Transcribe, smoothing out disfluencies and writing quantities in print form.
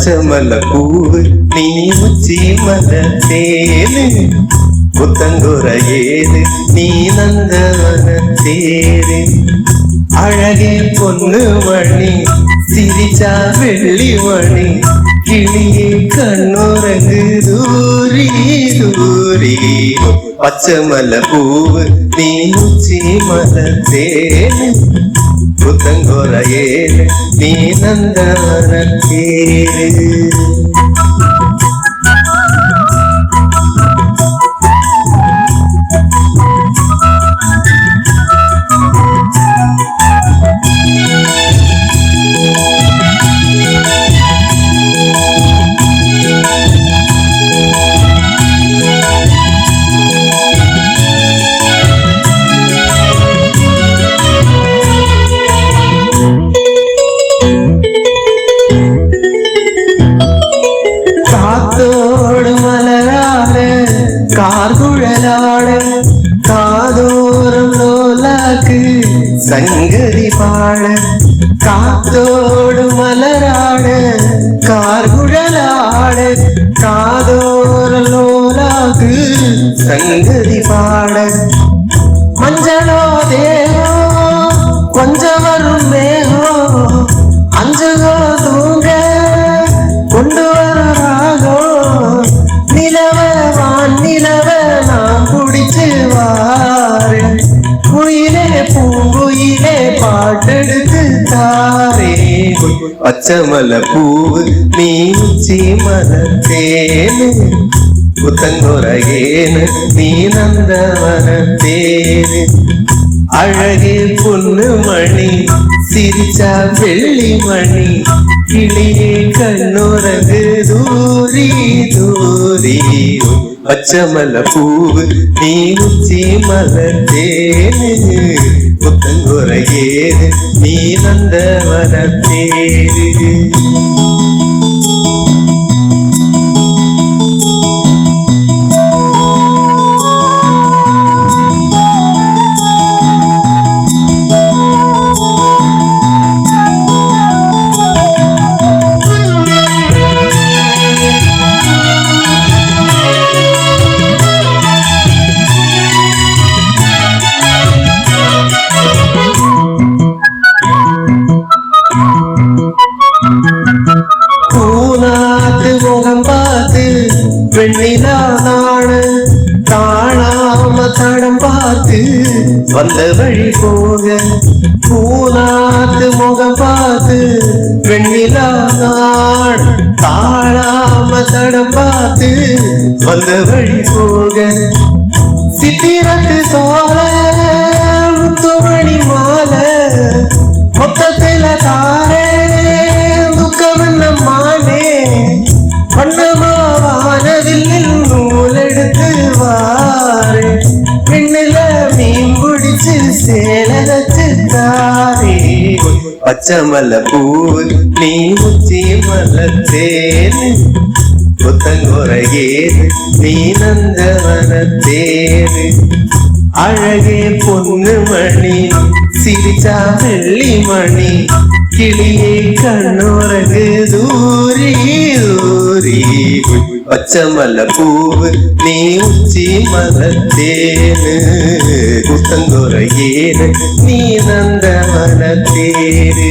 பச்சைமல்ல பூவு நீ உச்சி மலத்தேனு புத்தங்குற ஏது நீ நந்தவன தேரு அழகே பொண்ணு மணி சிரிச்சா வெள்ளி மணி கிளியே கண்ணுறங்கு தூரி தூரி பச்சைமல்ல பூவு நீ உச்சி மலத்தேனு புத்தங்குற ஏது நீ நந்தவன தேரு காத்தோடு மலராட கார்குழலாட காதோரம் லோலாக்கு சங்கதி பாட காத்தோடு மலராட கார்குழலாட காதோரம் லோலாக்கு சங்கதி பாட மஞ்சளோ தேகோ கொஞ்சம் வரும் மேகோ அஞ்சகோ தூங்க கொண்டு வராகோ நிலவ வானிலவ நான் குடிச்சு வாரு குயிலே பூங்குயிலே பாட்டெடுத்து தாரே பச்சைமல்ல பூவு நீ உச்சி மலத்தேனு புத்தங்குற ஏனு நீ நந்தவன தேரு அழகே பொண்ணு மணி சிரிச்சா வெள்ளி மணி கிளியே கண்ணுறங்கு தூரி தூரி பச்சைமல்ல பூவு நீ உச்சி மலத்தேனு புத்தங்குற ஏது நீ நந்தவன தேரு பூநாத்து முகம் பார்த்து வெண்ணிலா நாடு காணாம தடம் பார்த்து வந்த வழி போக பூநாத்து முகம் பார்த்து வெண்ணிலா நாடு காணாம தடம் பார்த்து வந்த வழி போக சித்திரத்து சோழ முத்துமணி மாலை மொத்தத்தில தாரே வானவில் நூலெடுத்து வாரு பின்னில மீன் பிடிச்சு சேலச்சு தாரே பச்சைமல்ல பூவு நீ உச்சி மலத்தேனு புத்தங்குற ஏது நீ நந்தவன தேரு அழகே பொண்ணு மணி சிரிச்சா வெள்ளி மணி கிளியே கண்ணுறங்கு தூரி தூரி பச்சைமல்ல பூவு நீ உச்சி மலத்தேனு புத்தங்குற ஏனு நீ நந்தவன தேரு